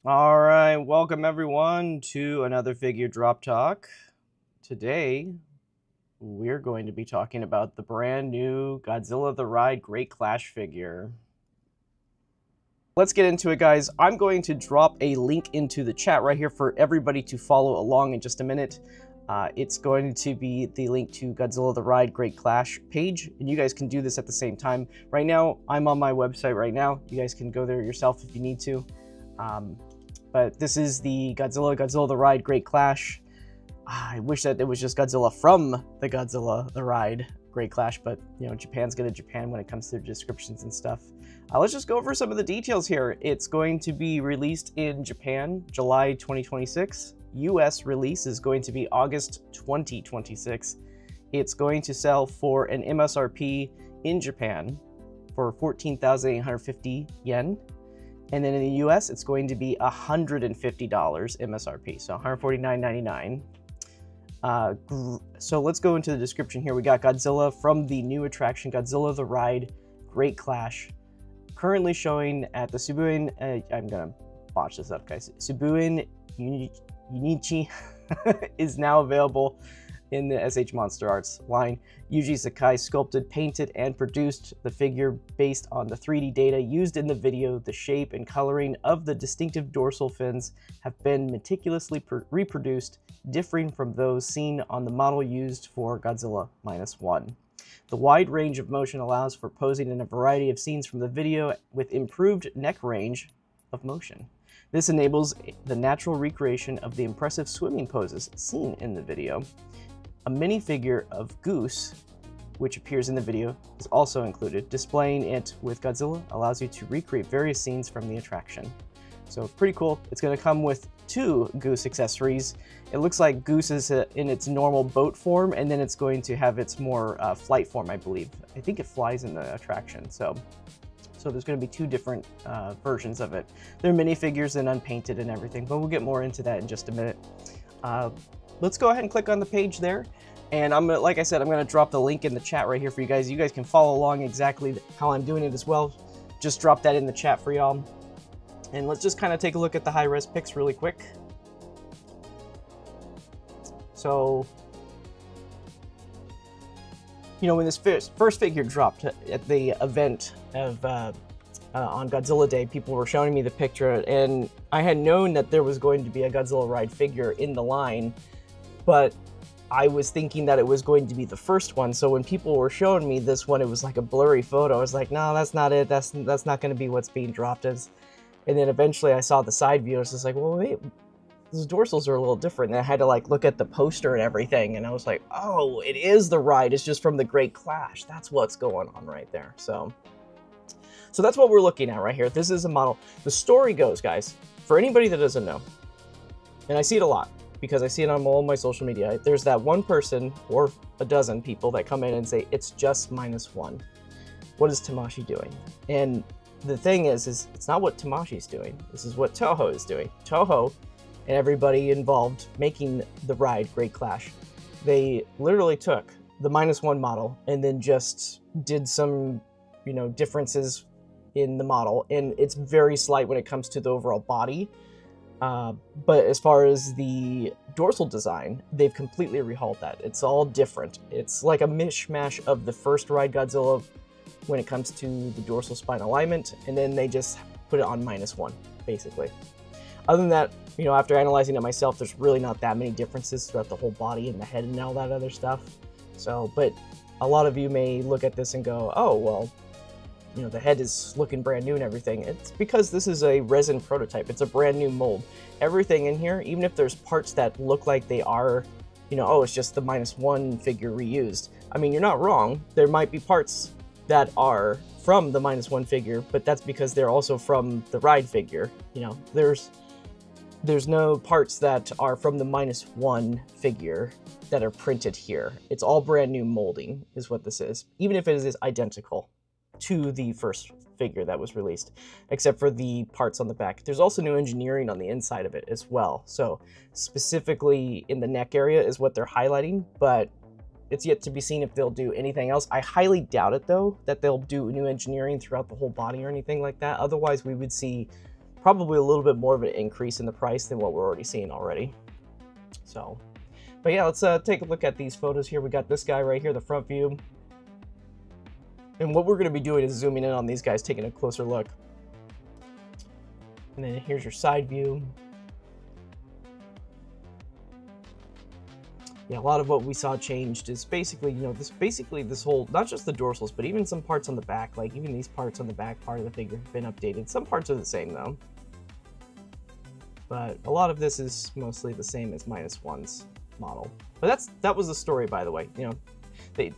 All right, welcome everyone to another figure drop talk. Today, we're going to be talking about the brand new Godzilla The Ride Great Clash figure. Let's get into it, guys. I'm going to drop a link into the chat right here for everybody to follow along in just a minute. It's going to be the link to Godzilla The Ride Great Clash page, and you guys can do this at the same time. Right now, I'm on my website right now. You guys can go there yourself if you need to. But this is the Godzilla The Ride Great Clash. I wish that it was just Godzilla from the Godzilla The Ride Great Clash, but you know, Japan's good at Japan when it comes to descriptions and stuff. Let's just go over some of the details here. It's going to be released in Japan, July 2026. US release is going to be August 2026. It's going to sell for an MSRP in Japan for 14,850 yen. And then in the US, it's going to be $150 MSRP, so $149.99. So let's go into the description here. We got Godzilla from the new attraction, Godzilla The Ride Great Clash, currently showing at the Shibuya, I'm gonna botch this up, guys. Shibuya Unichi is now available in the S.H.MonsterArts line. Yuji Sakai sculpted, painted, and produced the figure based on the 3D data used in the video. The shape and coloring of the distinctive dorsal fins have been meticulously reproduced, differing from those seen on the model used for Godzilla -1. The wide range of motion allows for posing in a variety of scenes from the video with improved neck range of motion. This enables the natural recreation of the impressive swimming poses seen in the video. A minifigure of Goose, which appears in the video, is also included. Displaying it with Godzilla allows you to recreate various scenes from the attraction. So pretty cool. It's going to come with 2 Goose accessories. It looks like Goose is in its normal boat form, and then it's going to have its more flight form, I believe. I think it flies in the attraction. So there's going to be 2 different versions of it. They're minifigures and unpainted and everything, but we'll get more into that in just a minute. Let's go ahead and click on the page there. And I'm gonna, like I said, I'm gonna drop the link in the chat right here for you guys. You guys can follow along exactly how I'm doing it as well. Just drop that in the chat for y'all. And let's just kind of take a look at the high-res pics really quick. So, you know, when this first figure dropped at the event of on Godzilla Day, people were showing me the picture, and I had known that there was going to be a Godzilla Ride figure in the line, but I was thinking that it was going to be the first one. So when people were showing me this one, it was like a blurry photo. I was like, no, that's not it. That's not going to be what's being dropped as. And then eventually I saw the side view. I was just like, well, wait, those dorsals are a little different. And I had to like look at the poster and everything. And I was like, oh, it is the Ride. It's just from the Great Clash. That's what's going on right there. So that's what we're looking at right here. This is a model. The story goes, guys, for anybody that doesn't know, and I see it a lot, because I see it on all my social media. There's that one person or a dozen people that come in and say, it's just -1. What is Tamashi doing? And the thing is it's not what Tamashi's doing. This is what Toho is doing. Toho and everybody involved making the Ride Great Clash, they literally took the -1 model and then just did some, you know, differences in the model. And it's very slight when it comes to the overall body. But as far as the dorsal design, they've completely rehauled that. It's all different. It's like a mishmash of the first Ride Godzilla when it comes to the dorsal spine alignment, and then they just put it on -1, basically. Other than that, you know, after analyzing it myself, there's really not that many differences throughout the whole body and the head and all that other stuff. So, but a lot of you may look at this and go, oh, well, you know, the head is looking brand new and everything. It's because this is a resin prototype. It's a brand new mold. Everything in here, even if there's parts that look like they are, you know, oh, it's just the -1 figure reused. I mean, you're not wrong. There might be parts that are from the -1 figure, but that's because they're also from the Ride figure. You know, there's no parts that are from the -1 figure that are printed here. It's all brand new molding is what this is, even if it is identical to the first figure that was released, except for the parts on the back. There's also new engineering on the inside of it as well. So specifically in the neck area is what they're highlighting, but it's yet to be seen if they'll do anything else. I highly doubt it though, that they'll do new engineering throughout the whole body or anything like that. Otherwise we would see probably a little bit more of an increase in the price than what we're already seeing already. So, but yeah, let's take a look at these photos here. We got this guy right here, the front view. And what we're going to be doing is zooming in on these guys, taking a closer look. And then here's your side view. Yeah, a lot of what we saw changed is basically, you know, this whole, not just the dorsals, but even some parts on the back, like even these parts on the back part of the figure have been updated. Some parts are the same though. But a lot of this is mostly the same as -1's model. But that was the story, by the way. You know, they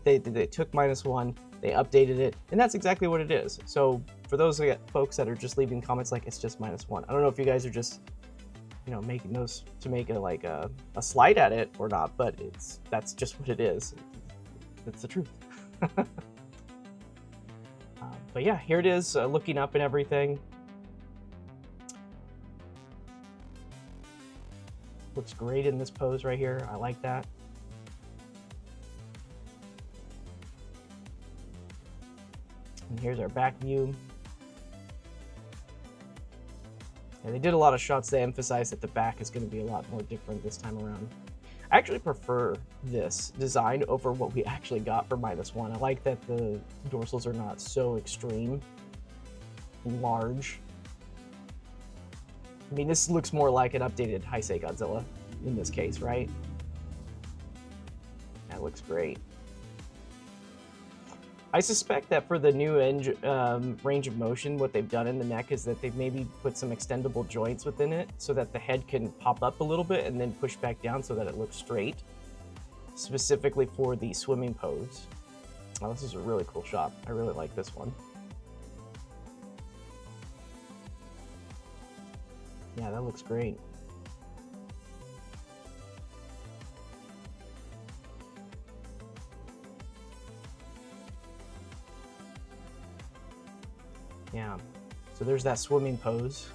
took -1, they updated it, and that's exactly what it is. So for those folks that are just leaving comments like it's just -1, I don't know if you guys are just, you know, making those to make a slight at it or not, but that's just what it is. It's the truth. But yeah, here it is, looking up and everything. Looks great in this pose right here. I like that. And here's our back view. Yeah, they did a lot of shots that emphasize that the back is going to be a lot more different this time around. I actually prefer this design over what we actually got for -1. I like that the dorsals are not so extreme and large. I mean, this looks more like an updated Heisei Godzilla in this case, right? That looks great. I suspect that for the new range of motion, what they've done in the neck is that they've maybe put some extendable joints within it so that the head can pop up a little bit and then push back down so that it looks straight, specifically for the swimming pose. Oh, this is a really cool shot. I really like this one. Yeah, that looks great. Yeah, so there's that swimming pose.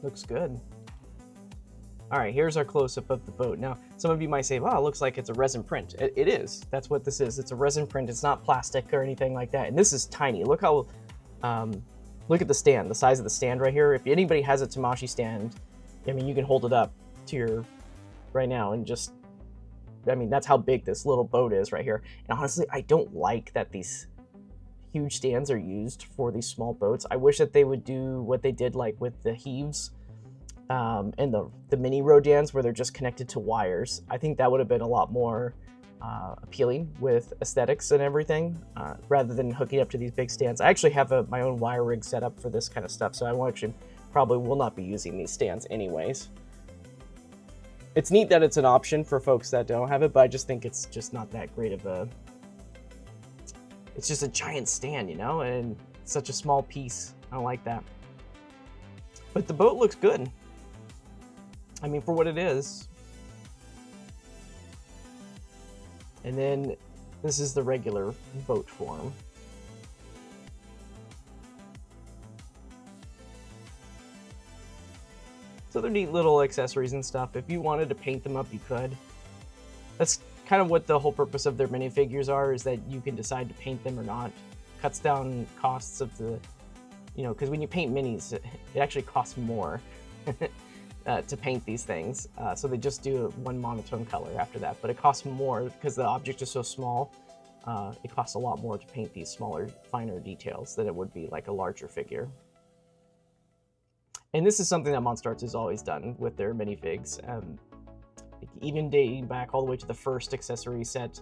Looks good. All right, here's our close-up of the boat. Now, some of you might say, wow, it looks like it's a resin print. It is. That's what this is. It's a resin print. It's not plastic or anything like that. And this is tiny. Look how, look at the stand, the size of the stand right here. If anybody has a Tamashii stand, I mean, you can hold it up to your, right now and just, I mean, that's how big this little boat is right here. And honestly, I don't like that these huge stands are used for these small boats. I wish that they would do what they did like with the heaves and the mini Rodans where they're just connected to wires. I think that would have been a lot more appealing with aesthetics and everything, rather than hooking up to these big stands. I actually have my own wire rig set up for this kind of stuff, so I actually probably will not be using these stands anyways. It's neat that it's an option for folks that don't have it, but I just think it's just not that great of a... It's just a giant stand, you know, and such a small piece. I don't like that. But the boat looks good. I mean, for what it is. And then this is the regular boat form. So they're neat little accessories and stuff. If you wanted to paint them up, you could. That's kind of what the whole purpose of their minifigures are, is that you can decide to paint them or not. Cuts down costs of the, you know, because when you paint minis, it actually costs more to paint these things. So they just do one monotone color after that, but it costs more because the object is so small. It costs a lot more to paint these smaller, finer details than it would be like a larger figure. And this is something that MonsterArts has always done with their minifigs. Even dating back all the way to the first accessory set,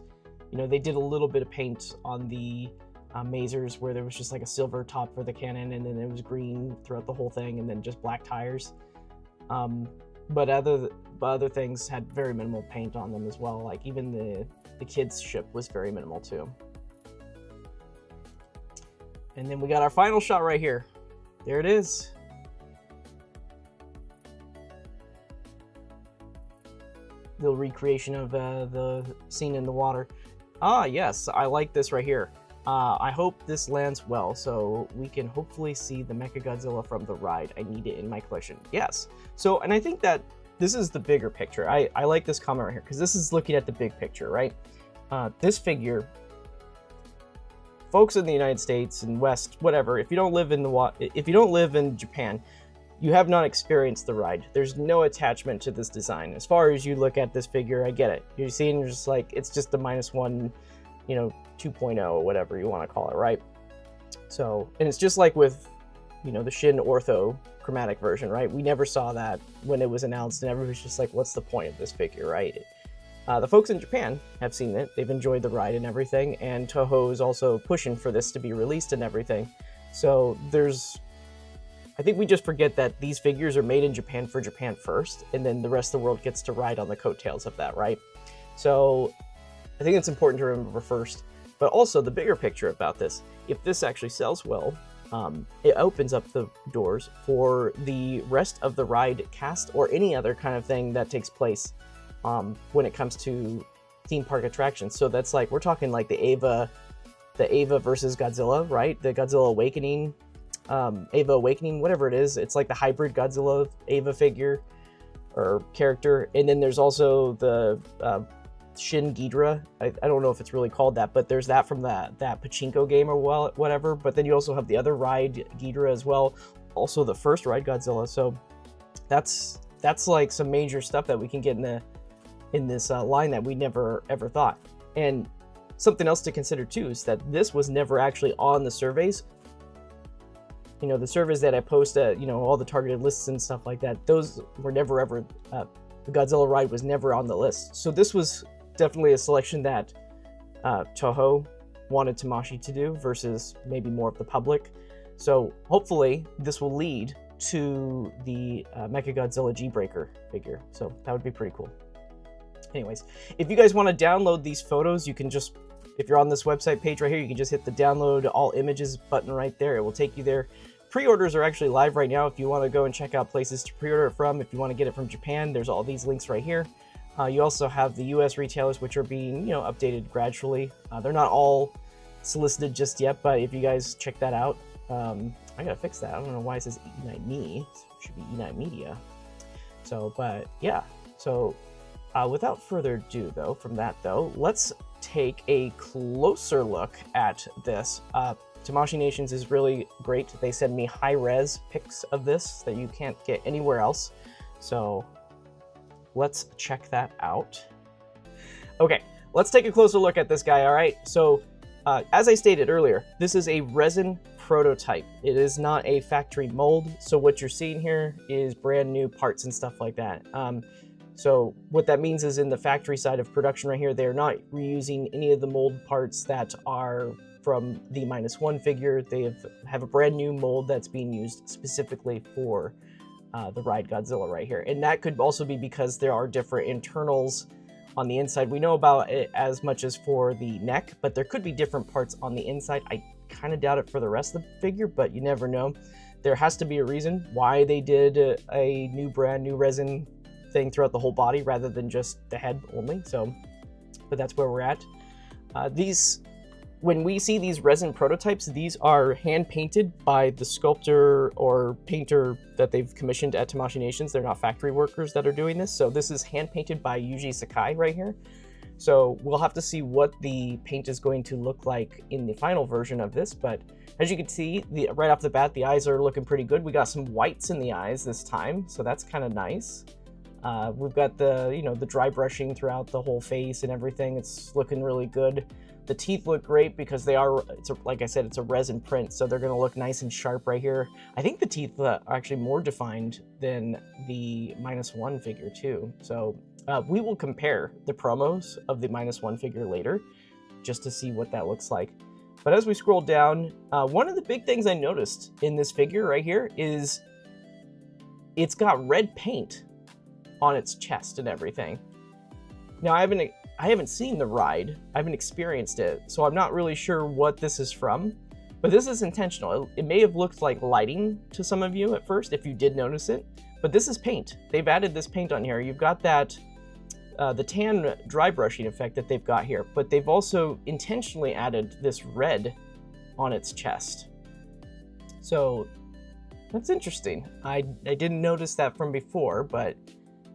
you know, they did a little bit of paint on the Mazers where there was just like a silver top for the cannon and then it was green throughout the whole thing and then just black tires. But other things had very minimal paint on them as well. Like even the kids' ship was very minimal too. And then we got our final shot right here. There it is. Little recreation of the scene in the water. Ah, yes, I like this right here. I hope this lands well, so we can hopefully see the Mechagodzilla from The Ride. I need it in my collection. Yes. So, and I think that this is the bigger picture. I like this comment right here because this is looking at the big picture, right? This figure, folks in the United States and West, whatever, if you don't live in Japan, you have not experienced the ride. There's no attachment to this design. As far as you look at this figure, I get it. You're seeing just like, it's just the -1, 2.0, whatever you want to call it, right? So, and it's just like with, the Shin Ortho chromatic version, right? We never saw that when it was announced, and everybody's just like, what's the point of this figure, right? The folks in Japan have seen it. They've enjoyed the ride and everything, and Toho is also pushing for this to be released and everything. So I think we just forget that these figures are made in Japan for Japan first, and then the rest of the world gets to ride on the coattails of that, right? So I think it's important to remember first, but also the bigger picture about this. If this actually sells well, it opens up the doors for the rest of the ride cast or any other kind of thing that takes place when it comes to theme park attractions. So that's like, we're talking like the Eva versus Godzilla, right? The Godzilla Awakening, Eva Awakening, whatever it is. It's like the hybrid Godzilla Eva figure or character. And then there's also the Shin Ghidorah. I don't know if it's really called that, but there's that from that pachinko game or whatever. But then you also have the other ride Ghidorah as well. Also the first ride Godzilla. So that's like some major stuff that we can get in this line that we never ever thought. And something else to consider too is that this was never actually on the surveys. The surveys that I post at, all the targeted lists and stuff like that, those were never ever, the Godzilla ride was never on the list. So this was definitely a selection that Toho wanted Tamashii to do versus maybe more of the public. So hopefully this will lead to the Mechagodzilla G-Breaker figure. So that would be pretty cool. Anyways, if you guys want to download these photos, you can just, if you're on this website page right here, you can just hit the download all images button right there. It will take you there. Pre-orders are actually live right now if you want to go and check out places to pre-order it from. If you want to get it from Japan, there's all these links right here. You also have the US retailers, which are being, updated gradually. They're not all solicited just yet, but if you guys check that out, I gotta fix that. I don't know why it says Unite Me. It should be Unite Media. So, but yeah. So without further ado though, let's take a closer look at this. Tamashii Nations is really great. They send me high-res pics of this that you can't get anywhere else. So let's check that out. Okay, let's take a closer look at this guy, all right? So as I stated earlier, this is a resin prototype. It is not a factory mold. So what you're seeing here is brand new parts and stuff like that. So what that means is in the factory side of production right here, they're not reusing any of the mold parts that are from the -1 figure. They have a brand new mold that's being used specifically for the Ride Godzilla right here. And that could also be because there are different internals on the inside. We know about it as much as for the neck, but there could be different parts on the inside. I kind of doubt it for the rest of the figure, but you never know. There has to be a reason why they did a brand new resin thing throughout the whole body rather than just the head only. So, but that's where we're at. When we see these resin prototypes, these are hand painted by the sculptor or painter that they've commissioned at Tamashii Nations. They're not factory workers that are doing this. So this is hand painted by Yuji Sakai right here. So we'll have to see what the paint is going to look like in the final version of this. But as you can see, right off the bat, the eyes are looking pretty good. We got some whites in the eyes this time, so that's kind of nice. We've got the dry brushing throughout the whole face and everything. It's looking really good. The teeth look great because like I said, it's a resin print, so they're going to look nice and sharp right here. I think the teeth are actually more defined than the -1 figure too. So we will compare the promos of the -1 figure later just to see what that looks like. But as we scroll down, one of the big things I noticed in this figure right here is it's got red paint on its chest and everything. Now I haven't seen the ride, I haven't experienced it, so I'm not really sure what this is from, but this is intentional. It may have looked like lighting to some of you at first if you did notice it, but this is paint. They've added this paint on here. You've got that, the tan dry brushing effect that they've got here, but they've also intentionally added this red on its chest. So that's interesting. I didn't notice that from before, but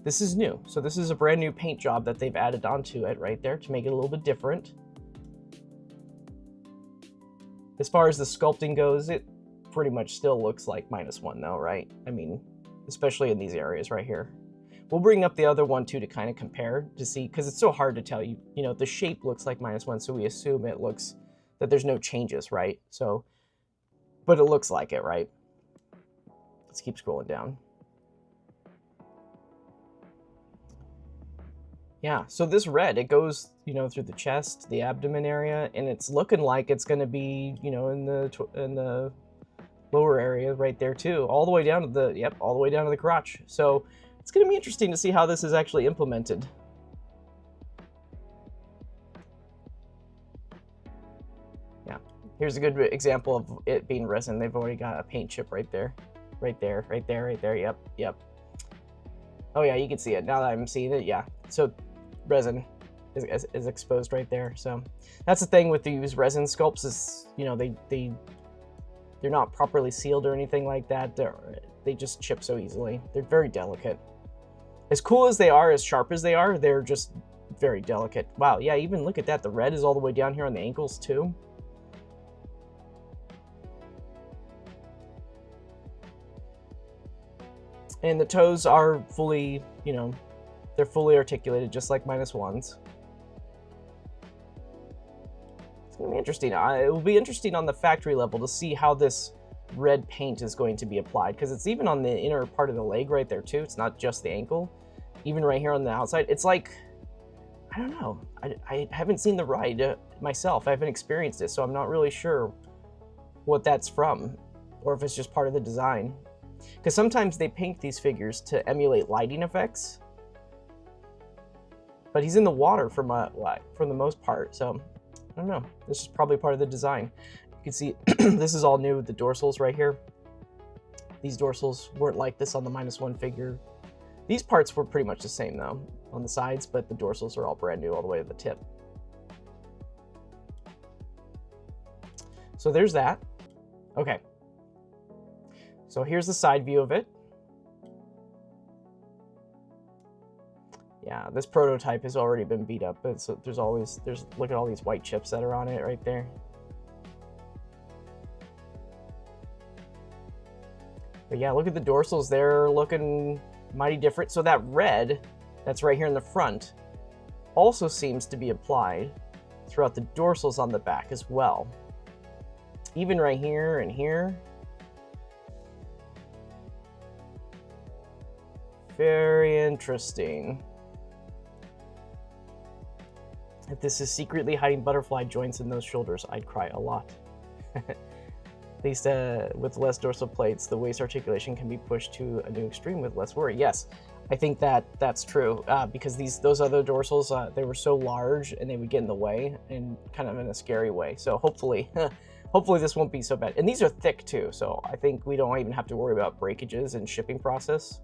This is new. So this is a brand new paint job that they've added onto it right there to make it a little bit different. As far as the sculpting goes, it pretty much still looks like -1 though, right? I mean, especially in these areas right here. We'll bring up the other one too to kind of compare to see, because it's so hard to tell. You know, the shape looks like -1, so we assume it looks that there's no changes, right? So, but it looks like it, right? Let's keep scrolling down. Yeah, so this red, it goes, you know, through the chest, the abdomen area, and it's looking like it's going to be, you know, in the lower area right there too, all the way down to the, yep, all the way down to the crotch. So it's going to be interesting to see how this is actually implemented. Yeah, here's a good example of it being resin. They've already got a paint chip right there, right there, right there, right there. Yep, yep. Oh yeah, you can see it now that I'm seeing it. Yeah, so resin is exposed right there. So that's the thing with these resin sculpts is, you know, they're not properly sealed or anything like that. They just chip so easily. They're very delicate. As cool as they are, as sharp as they are, they're just very delicate. Wow, yeah, even look at that. The red is all the way down here on the ankles too. And the toes are fully, you know, they're fully articulated, just like -1s. It's going to be interesting. It will be interesting on the factory level to see how this red paint is going to be applied, because it's even on the inner part of the leg right there too. It's not just the ankle. Even right here on the outside, it's like, I don't know. I haven't seen the ride myself. I haven't experienced it, so I'm not really sure what that's from, or if it's just part of the design. Because sometimes they paint these figures to emulate lighting effects, but he's in the water for the most part, so I don't know. This is probably part of the design. You can see this is all new with the dorsals right here. These dorsals weren't like this on the -1 figure. These parts were pretty much the same though on the sides, but the dorsals are all brand new all the way to the tip. So there's that. Okay. So here's the side view of it. Yeah, this prototype has already been beat up, but so look at all these white chips that are on it right there. But yeah, look at the dorsals. They're looking mighty different. So that red that's right here in the front also seems to be applied throughout the dorsals on the back as well. Even right here and here. Very interesting. If this is secretly hiding butterfly joints in those shoulders, I'd cry a lot. At least with less dorsal plates, the waist articulation can be pushed to a new extreme with less worry. Yes, I think that's true, because those other dorsals, they were so large and they would get in the way, and kind of in a scary way. So hopefully, hopefully this won't be so bad. And these are thick too, so I think we don't even have to worry about breakages and shipping process.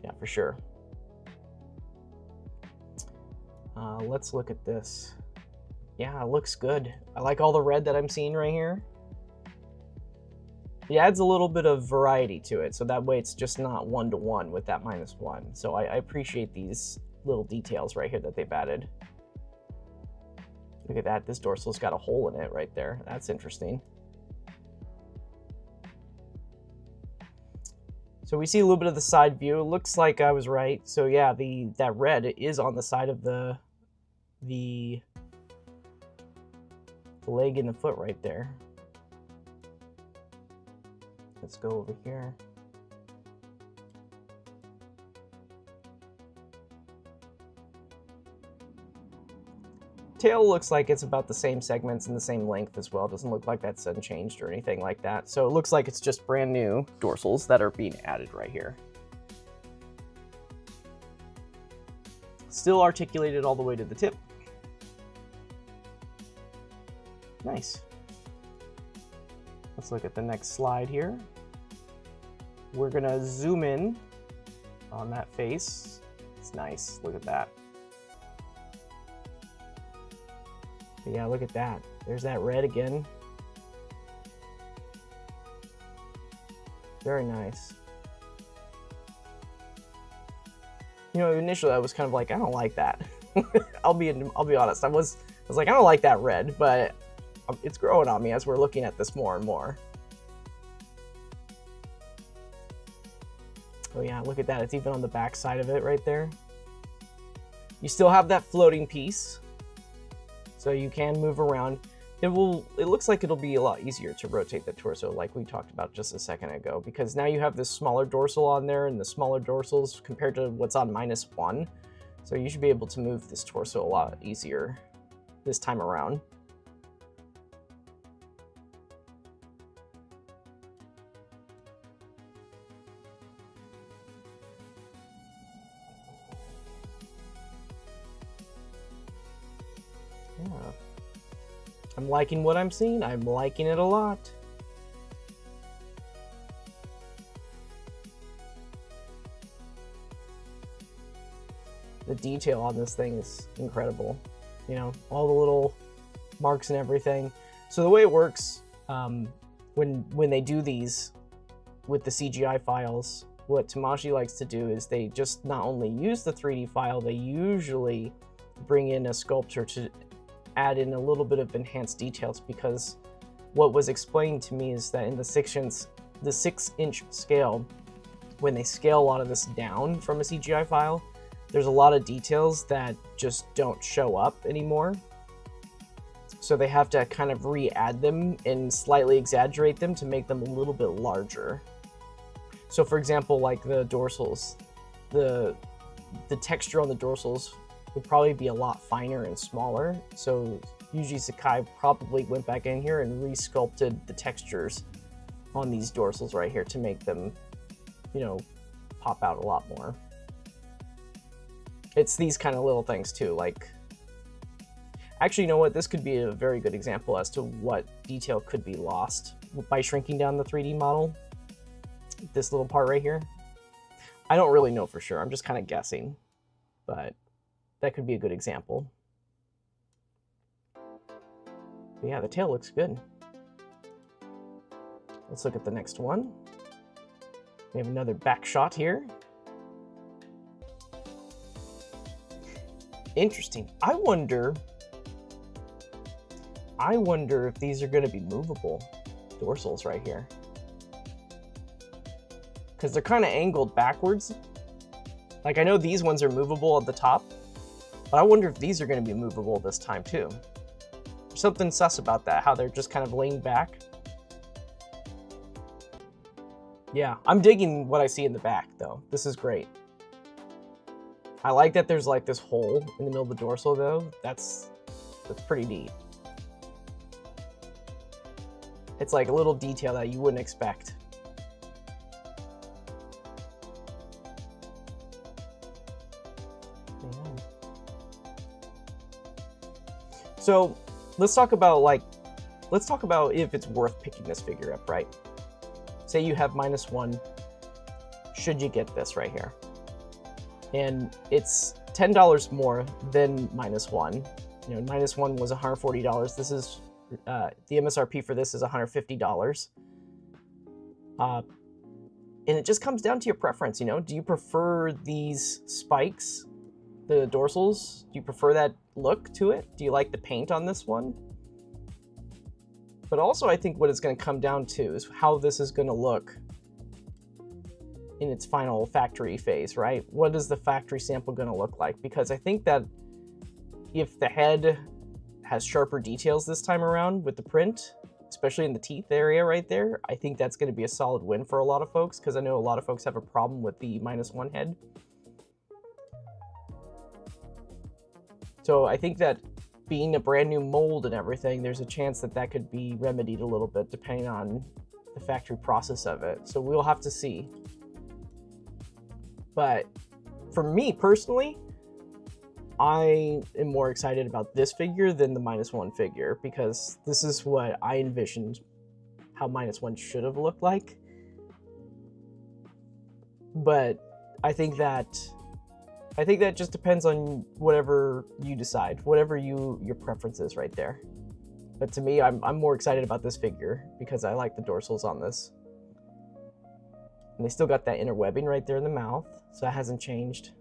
Yeah, for sure. Let's look at this. Yeah, it looks good. I like all the red that I'm seeing right here. It adds a little bit of variety to it, so that way it's just not 1-to-1 with that -1. So I appreciate these little details right here that they've added. Look at that, this dorsal's got a hole in it right there. That's interesting. So we see a little bit of the side view. It looks like I was right. So yeah, that red is on the side of the leg and the foot right there. Let's go over here. Tail looks like it's about the same segments and the same length as well. Doesn't look like that's unchanged or anything like that. So it looks like it's just brand new dorsals that are being added right here. Still articulated all the way to the tip. Nice. Let's look at the next slide here. We're gonna zoom in on that face. It's nice, look at that. But yeah, look at that. There's that red again. Very nice. You know, initially I was kind of like, I don't like that. I'll be honest. I was like, I don't like that red, but it's growing on me as we're looking at this more and more. Oh yeah, look at that. It's even on the back side of it right there. You still have that floating piece, so you can move around. It looks like it'll be a lot easier to rotate the torso, like we talked about just a second ago, because now you have this smaller dorsal on there, and the smaller dorsals compared to what's on -1. So you should be able to move this torso a lot easier this time around. Yeah. I'm liking what I'm seeing. I'm liking it a lot. The detail on this thing is incredible. You know, all the little marks and everything. So the way it works, when they do these with the CGI files, what Tamashii likes to do is they just not only use the 3D file, they usually bring in a sculptor to add in a little bit of enhanced details, because what was explained to me is that in the 6-inch scale, when they scale a lot of this down from a CGI file, there's a lot of details that just don't show up anymore. So they have to kind of re-add them and slightly exaggerate them to make them a little bit larger. So for example, like the dorsals, the texture on the dorsals would probably be a lot finer and smaller. So Yuji Sakai probably went back in here and re-sculpted the textures on these dorsals right here to make them, you know, pop out a lot more. It's these kind of little things too, like, actually, you know what? This could be a very good example as to what detail could be lost by shrinking down the 3D model. This little part right here. I don't really know for sure. I'm just kind of guessing, but that could be a good example. But yeah, the tail looks good. Let's look at the next one. We have another back shot here. Interesting. I wonder if these are going to be movable dorsals right here, because they're kind of angled backwards. Like, I know these ones are movable at the top, but I wonder if these are going to be movable this time too. There's something sus about that, how they're just kind of laying back. Yeah, I'm digging what I see in the back though. This is great. I like that there's like this hole in the middle of the dorsal though. That's pretty neat. It's like a little detail that you wouldn't expect. Yeah. So let's talk about if it's worth picking this figure up, right? Say you have -1, should you get this right here? And it's $10 more than -1. You know, -1 was $140. This is the MSRP for this is $150. And it just comes down to your preference. You know, do you prefer these spikes, the dorsals? Do you prefer that look to it? Do you like the paint on this one? But also, I think what it's going to come down to is how this is going to look in its final factory phase, right? What is the factory sample going to look like? Because I think that if the head has sharper details this time around with the print, especially in the teeth area right there, I think that's going to be a solid win for a lot of folks, because I know a lot of folks have a problem with the -1 head. So I think that being a brand new mold and everything, there's a chance that that could be remedied a little bit depending on the factory process of it. So we'll have to see. But for me personally, I am more excited about this figure than the -1 figure, because this is what I envisioned how -1 should have looked like. But I think that just depends on whatever you decide, whatever your preference is right there. But to me, I'm more excited about this figure because I like the dorsals on this. And they still got that inner webbing right there in the mouth, so that hasn't changed.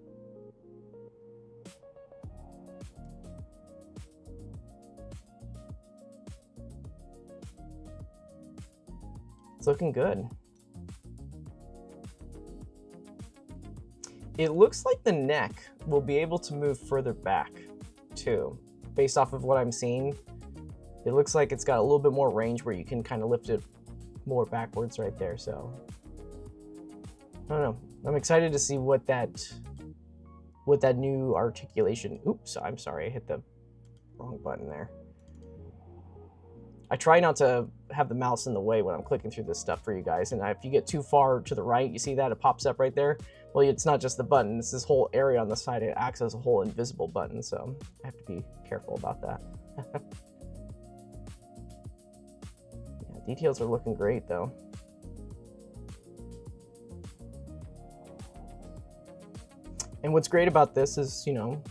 It's looking good. It looks like the neck will be able to move further back too, based off of what I'm seeing. It looks like it's got a little bit more range where you can kind of lift it more backwards right there. So I don't know. I'm excited to see what that new articulation. Oops, I'm sorry, I hit the wrong button there. I try not to have the mouse in the way when I'm clicking through this stuff for you guys. And if you get too far to the right, you see that it pops up right there. Well, it's not just the button, it's this whole area on the side. It acts as a whole invisible button, so I have to be careful about that. Yeah, details are looking great though. And what's great about this is, you know,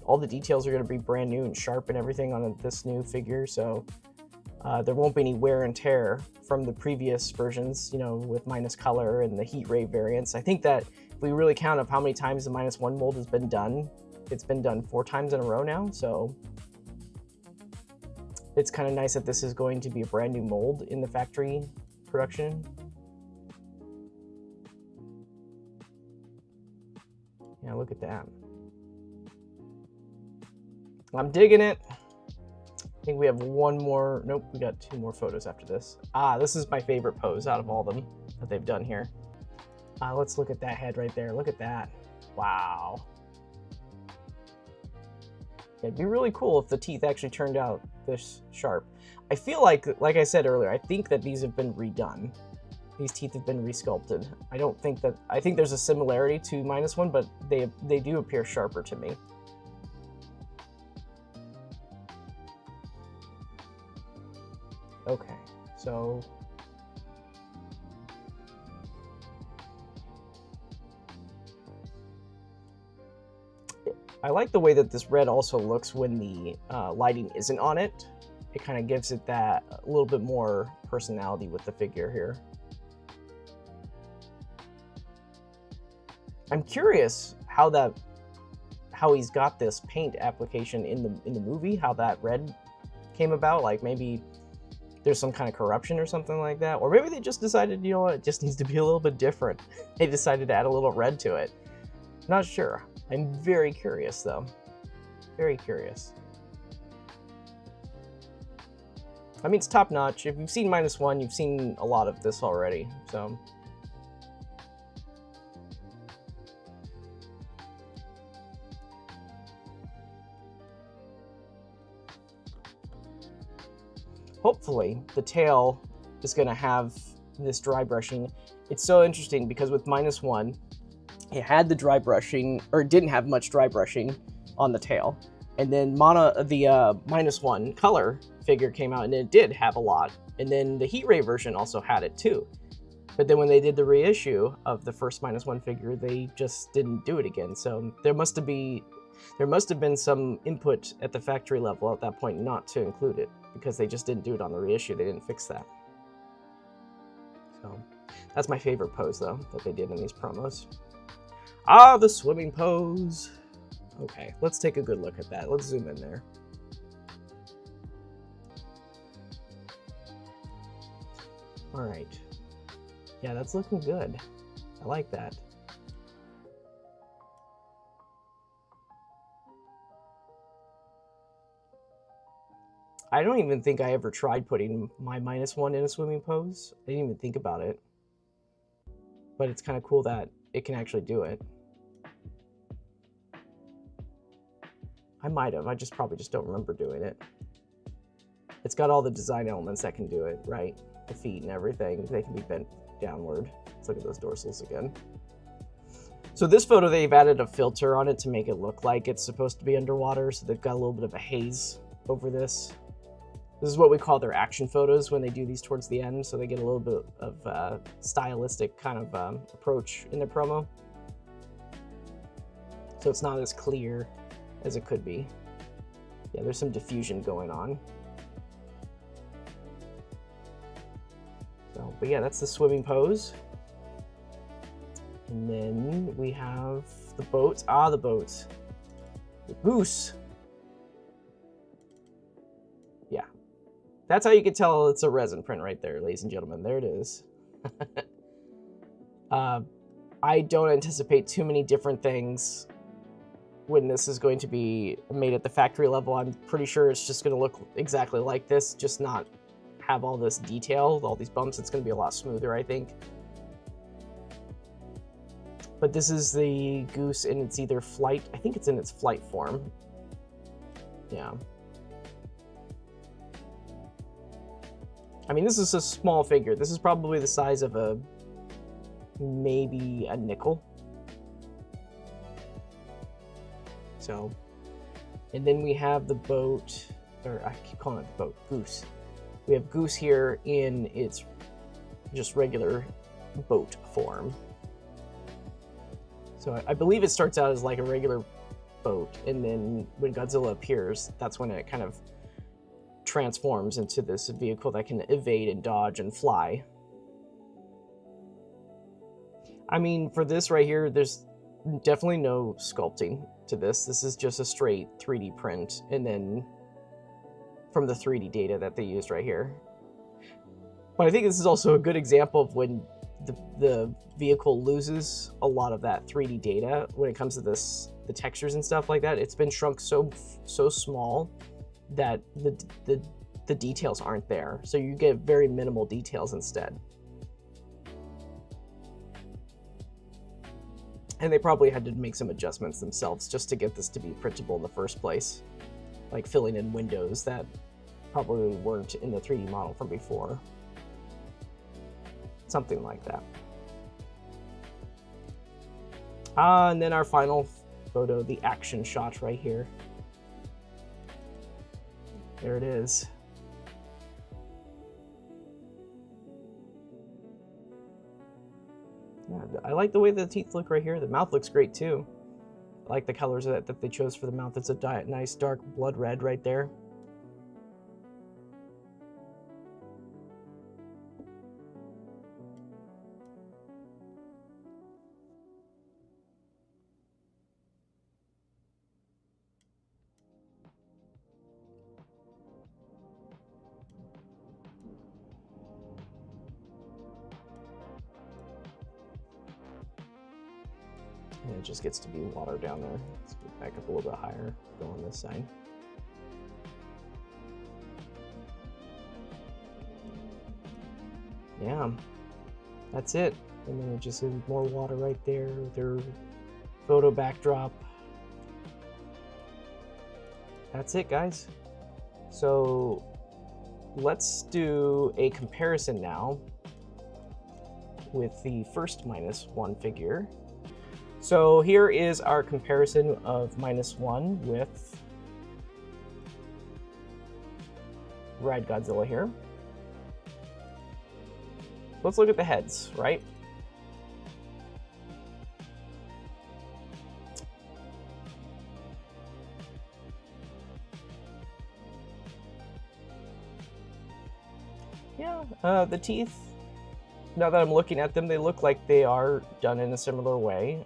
all the details are going to be brand new and sharp and everything on this new figure, so there won't be any wear and tear from the previous versions, you know, with minus color and the heat ray variants. I think that if we really count up how many times the -1 mold has been done, it's been done 4 times in a row now, so it's kind of nice that this is going to be a brand new mold in the factory production. Yeah, look at that. I'm digging it. I think we have one more. Nope, we got 2 more photos after this. Ah, this is my favorite pose out of all of them that they've done here. Let's look at that head right there. Look at that. Wow. It'd be really cool if the teeth actually turned out this sharp. I feel like I said earlier, I think that these have been redone. These teeth have been resculpted. I think there's a similarity to -1, but they do appear sharper to me. Okay, so I like the way that this red also looks when the lighting isn't on it. It kind of gives it that a little bit more personality with the figure here. I'm curious how he's got this paint application in the movie, how that red came about. Like maybe there's some kind of corruption or something like that, or maybe they just decided, you know what, it just needs to be a little bit different. They decided to add a little red to it. Not sure. I'm very curious though. Very curious. I mean, it's top notch. If you've seen -1, you've seen a lot of this already, so. Hopefully, the tail is going to have this dry brushing. It's so interesting because with -1, it had the dry brushing, or it didn't have much dry brushing on the tail. And then the -1 color figure came out and it did have a lot. And then the heat ray version also had it too. But then when they did the reissue of the first -1 figure, they just didn't do it again. So there must have been some input at the factory level at that point not to include it, because they just didn't do it on the reissue. They didn't fix that. So that's my favorite pose though that they did in these promos. Ah, the swimming pose. Okay, let's take a good look at that. Let's zoom in there. All right. Yeah, that's looking good. I like that. I don't even think I ever tried putting my -1 in a swimming pose. I didn't even think about it. But it's kind of cool that it can actually do it. I might have. I probably just don't remember doing it. It's got all the design elements that can do it, right? The feet and everything. They can be bent downward. Let's look at those dorsals again. So this photo, they've added a filter on it to make it look like it's supposed to be underwater. So they've got a little bit of a haze over this. This is what we call their action photos when they do these towards the end. So they get a little bit of stylistic kind of approach in their promo. So it's not as clear as it could be. Yeah, there's some diffusion going on. So, but yeah, that's the swimming pose. And then we have the boats. Ah, the boats. The goose. Yeah. That's how you can tell it's a resin print right there, ladies and gentlemen. There it is. I don't anticipate too many different things when this is going to be made at the factory level. I'm pretty sure it's just going to look exactly like this, just not have all this detail, all these bumps. It's going to be a lot smoother, I think. But this is the goose in its either flight. I think it's in its flight form. Yeah. I mean, this is a small figure. This is probably the size of a, maybe a nickel. So, and then we have the boat, or I keep calling it the boat, Goose. We have Goose here in its just regular boat form. So I believe it starts out as like a regular boat, and then when Godzilla appears, that's when it kind of transforms into this vehicle that can evade and dodge and fly. I mean, for this right here, there's definitely no sculpting to this. This is just a straight 3D print, and then from the 3D data that they used right here. But I think this is also a good example of when the vehicle loses a lot of that 3D data when it comes to this, the textures and stuff like that. It's been shrunk so small that the details aren't there. So you get very minimal details instead. And they probably had to make some adjustments themselves just to get this to be printable in the first place. Like filling in windows that probably weren't in the 3D model from before. Something like that. And then our final photo, the action shot right here. There it is. Yeah, I like the way the teeth look right here. The mouth looks great too. I like the colors that they chose for the mouth. It's a nice dark blood red right there. And it just gets to be water down there. Let's go back up a little bit higher, go on this side. Yeah, that's it. And then it just is more water right there, their photo backdrop. That's it, guys. So let's do a comparison now with the first -1 figure. So here is our comparison of -1 with Ride Godzilla here. Let's look at the heads, right? Yeah, the teeth, now that I'm looking at them, they look like they are done in a similar way.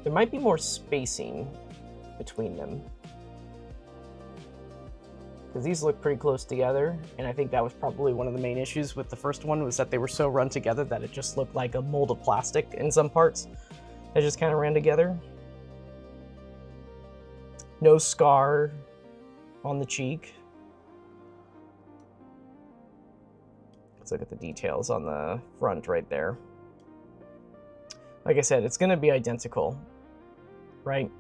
There might be more spacing between them, because these look pretty close together, and I think that was probably one of the main issues with the first one, was that they were so run together that it just looked like a mold of plastic in some parts. They just kind of ran together. No scar on the cheek. Let's look at the details on the front right there. Like I said, it's going to be identical, right?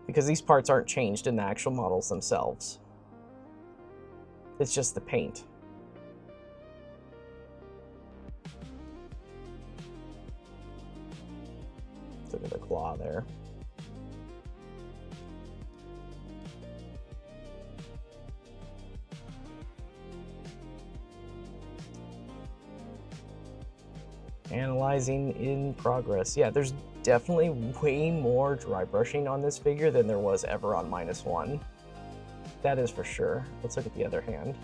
Because these parts aren't changed in the actual models themselves. It's just the paint. Let's look at the claw there. Analyzing in progress. Yeah, there's definitely way more dry brushing on this figure than there was ever on -1. That is for sure. Let's look at the other hand.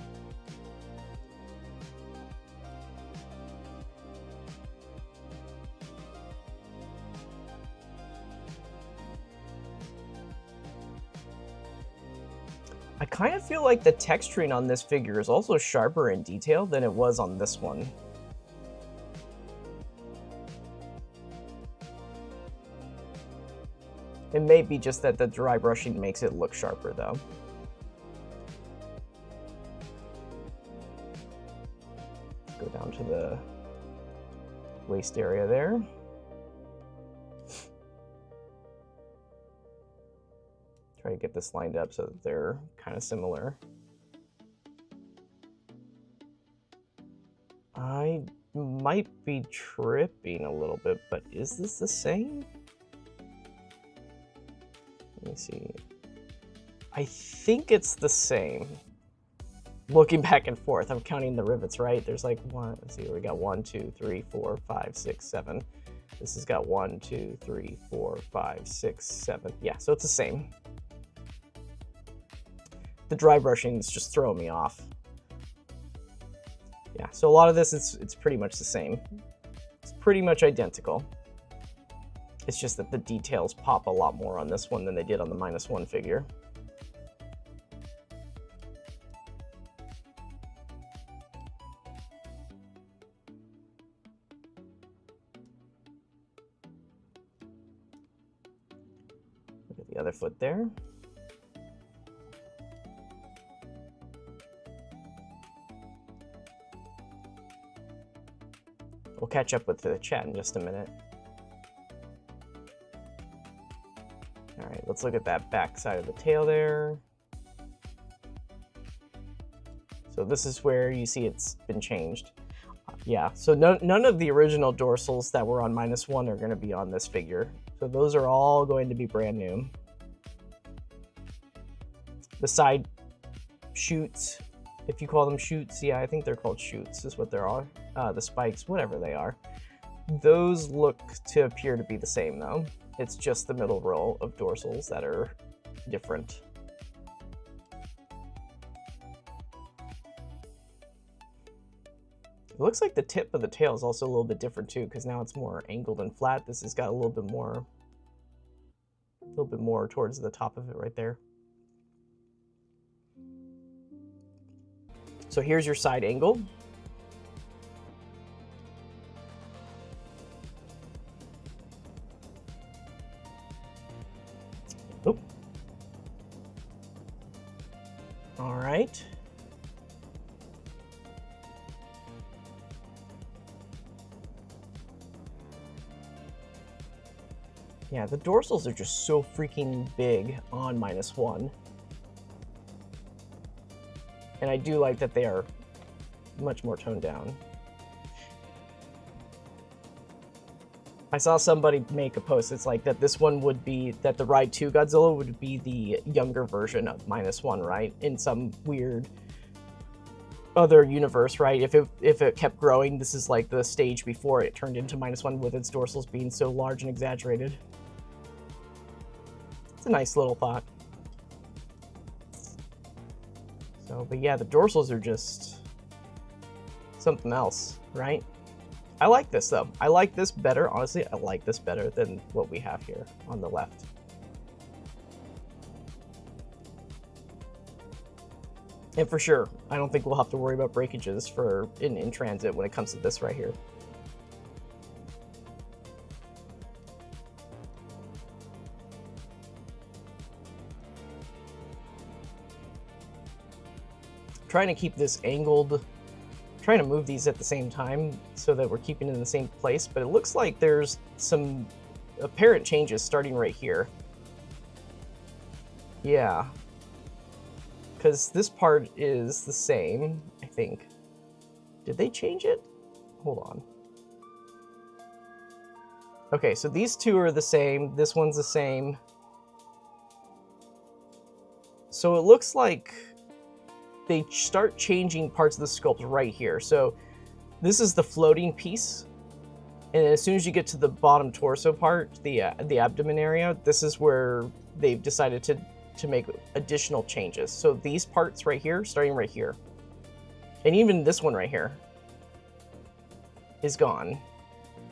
I kind of feel like the texturing on this figure is also sharper in detail than it was on this one. It may be just that the dry brushing makes it look sharper though. Go down to the waist area there. Try to get this lined up so that they're kind of similar. I might be tripping a little bit, but is this the same? Let me see. I think it's the same. Looking back and forth, I'm counting the rivets, right? There's like one, let's see, we got 1, 2, 3, 4, 5, 6, 7. This has got 1, 2, 3, 4, 5, 6, 7. Yeah, so it's the same. The dry brushing is just throwing me off. Yeah, so a lot of this, it's pretty much the same. It's pretty much identical. It's just that the details pop a lot more on this one than they did on the -1 figure. Look at the other foot there. We'll catch up with the chat in just a minute. All right, let's look at that back side of the tail there. So this is where you see it's been changed. Yeah, so none of the original dorsals that were on -1 are going to be on this figure. So those are all going to be brand new. The side shoots, if you call them shoots, yeah, I think they're called shoots is what they are. The spikes, whatever they are. Those look to appear to be the same though. It's just the middle row of dorsals that are different. It looks like the tip of the tail is also a little bit different too, because now it's more angled and flat. This has got a little bit more towards the top of it right there. So here's your side angle. Oop. All right. Yeah, the dorsals are just so freaking big on -1. And I do like that they are much more toned down. I saw somebody make a post, it's like that this one would be, that the Ride 2 Godzilla would be the younger version of -1, right? In some weird other universe, right? If it kept growing, this is like the stage before it turned into -1 with its dorsals being so large and exaggerated. It's a nice little thought. So, but yeah, the dorsals are just something else, right? I like this though. I like this better, honestly, I like this better than what we have here on the left. And for sure, I don't think we'll have to worry about breakages in transit when it comes to this right here. Trying to keep this angled, trying to move these at the same time so that we're keeping it in the same place, but it looks like there's some apparent changes starting right here. Yeah, because this part is the same, I think. Did they change it? Hold on. Okay, so these two are the same, this one's the same. So it looks like they start changing parts of the sculpt right here. So this is the floating piece, and as soon as you get to the bottom torso part, the abdomen area, this is where they've decided to make additional changes. So these parts right here, starting right here, and even this one right here is gone.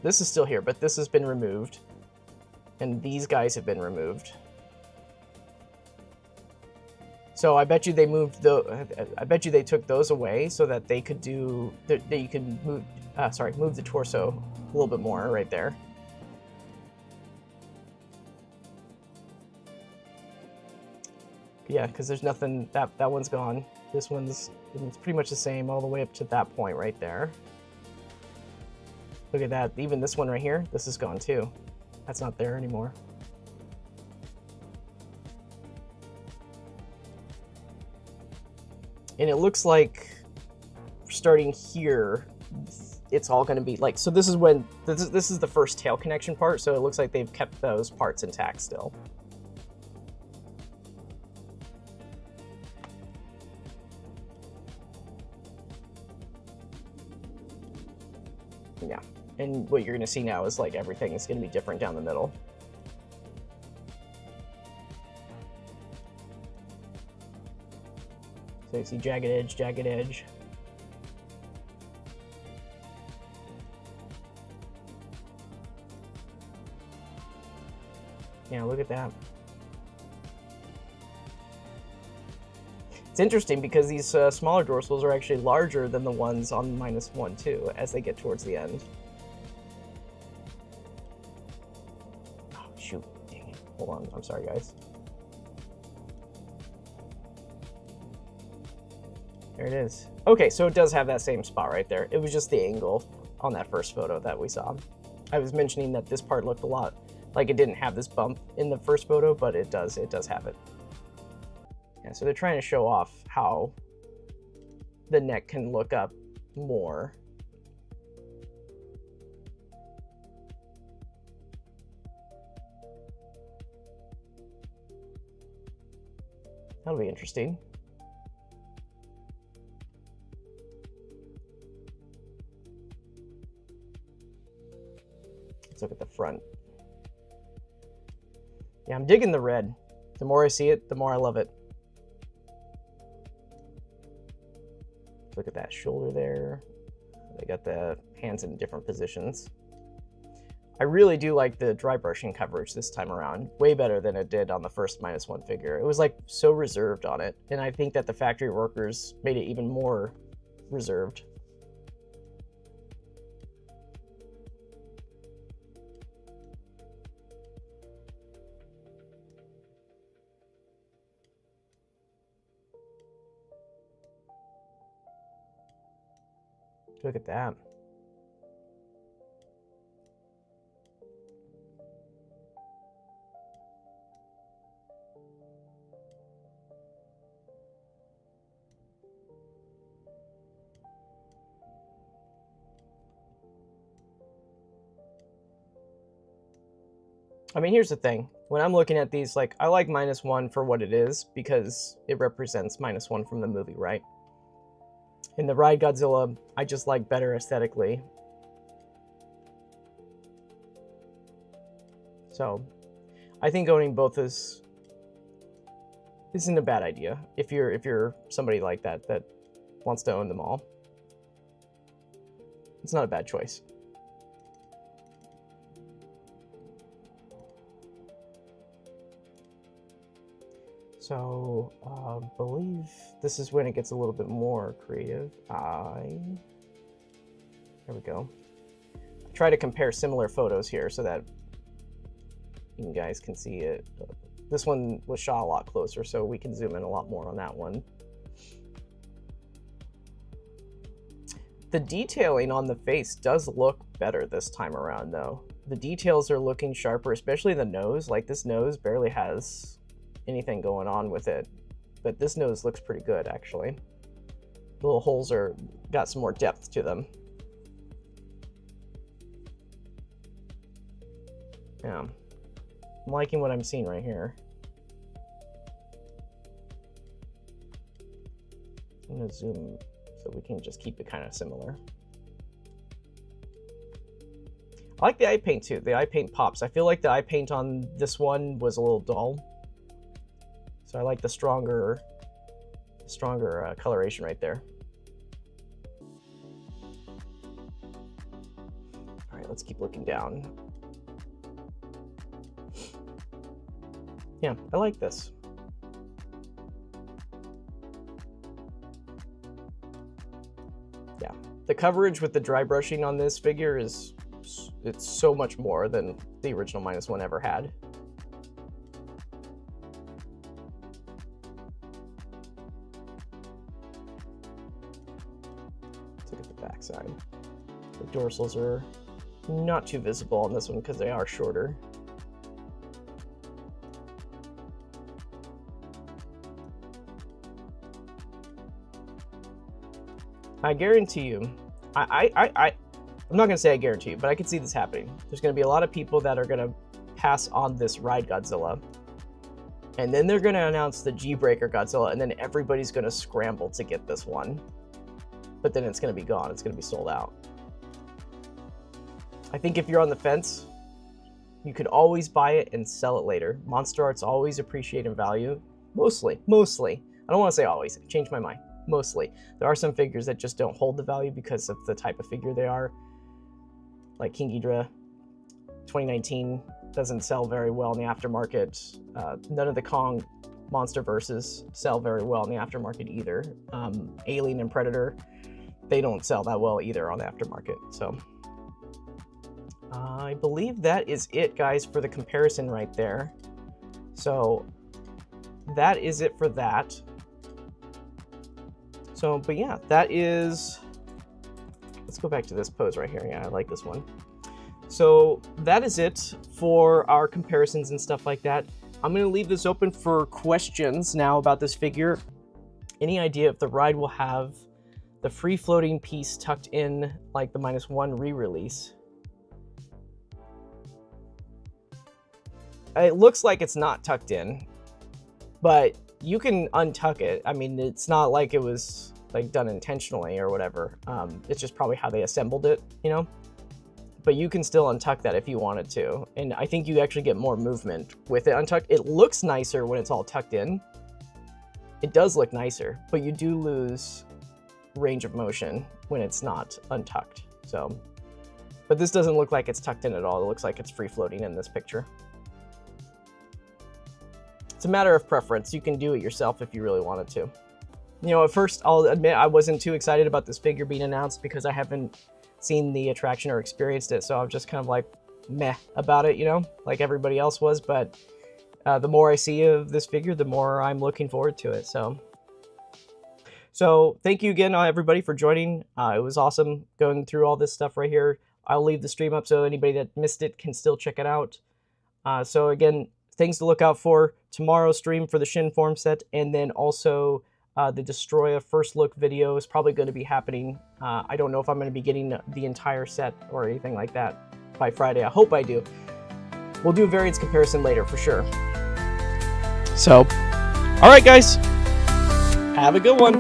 This is still here, but this has been removed, and these guys have been removed. So I bet you they moved I bet you they took those away so that they could do that you could move move the torso a little bit more right there. Yeah, because there's nothing, that one's gone. This one's, it's pretty much the same all the way up to that point right there. Look at that, even this one right here, this is gone too. That's not there anymore. And it looks like starting here, it's all going to be like, so this is when, this is the first tail connection part, so it looks like they've kept those parts intact still. Yeah, and what you're going to see now is like everything is going to be different down the middle. So you see jagged edge, jagged edge. Yeah, look at that. It's interesting because these smaller dorsals are actually larger than the ones on -1 too, as they get towards the end. Oh, shoot. Dang it. Hold on. I'm sorry, guys. There it is. Okay, so it does have that same spot right there. It was just the angle on that first photo that we saw. I was mentioning that this part looked a lot like it didn't have this bump in the first photo, but it does have it. Yeah, so they're trying to show off how the neck can look up more. That'll be interesting. Let's look at the front. Yeah, I'm digging the red. The more I see it, the more I love it. Look at that shoulder there. They got the hands in different positions. I really do like the dry brushing coverage this time around. Way better than it did on the first -1 figure. It was like so reserved on it. And I think that the factory workers made it even more reserved. Look at that. I mean, here's the thing. When I'm looking at these, like, I like -1 for what it is because it represents -1 from the movie, right? In the Ride Godzilla, I just like better aesthetically. So, I think owning both isn't a bad idea if you're somebody like that wants to own them all. It's not a bad choice. So, I believe this is when it gets a little bit more creative. There we go. I try to compare similar photos here so that you guys can see it. This one was shot a lot closer, so we can zoom in a lot more on that one. The detailing on the face does look better this time around, though. The details are looking sharper, especially the nose. Like, this nose barely has anything going on with it, but this nose looks pretty good, actually. The little holes got some more depth to them. Yeah, I'm liking what I'm seeing right here. I'm gonna zoom so we can just keep it kind of similar. I like the eye paint too. The eye paint pops. I feel like the eye paint on this one was a little dull. So I like the stronger coloration right there. All right, let's keep looking down. Yeah, I like this. Yeah, the coverage with the dry brushing on this figure is, it's so much more than the original -1 ever had. Let's look at the back side. The dorsals are not too visible on this one because they are shorter. I guarantee you, I'm not going to say I guarantee you, but I can see this happening. There's going to be a lot of people that are going to pass on this Ride Godzilla, and then they're going to announce the G-Breaker Godzilla, and then everybody's going to scramble to get this one. But then it's going to be gone. It's going to be sold out. I think if you're on the fence, you could always buy it and sell it later. MonsterArts always appreciate in value. Mostly. I don't want to say always. I've changed my mind. Mostly. There are some figures that just don't hold the value because of the type of figure they are. Like King Ghidorah 2019 doesn't sell very well in the aftermarket. None of the Kong MonsterVerses sell very well in the aftermarket either. Alien and Predator, they don't sell that well either on the aftermarket. So I believe that is it, guys, for the comparison right there. So that is it for that. So, but yeah, that is, let's go back to this pose right here. Yeah, I like this one. So that is it for our comparisons and stuff like that. I'm going to leave this open for questions now about this figure. Any idea if the Ride will have the free-floating piece tucked in like the -1 re-release? It looks like it's not tucked in, but you can untuck it. I mean, it's not like it was like done intentionally or whatever. It's just probably how they assembled it, you know? But you can still untuck that if you wanted to. And I think you actually get more movement with it untucked. It looks nicer when it's all tucked in. It does look nicer, but you do lose range of motion when it's not untucked. So, but this doesn't look like it's tucked in at all. It looks like it's free floating in this picture. It's a matter of preference. You can do it yourself if you really wanted to. You know, at first, I'll admit I wasn't too excited about this figure being announced because I haven't seen the attraction or experienced it. So I'm just kind of like meh about it, you know, like everybody else was. But the more I see of this figure, the more I'm looking forward to it. So thank you again, everybody, for joining. It was awesome going through all this stuff right here. I'll leave the stream up so anybody that missed it can still check it out. So again, things to look out for tomorrow's stream for the Shin form set, and then also the Destroya first look video is probably going to be happening. I don't know if I'm going to be getting the entire set or anything like that by Friday. I hope I do. We'll do a variance comparison later for sure. So, all right, guys, have a good one.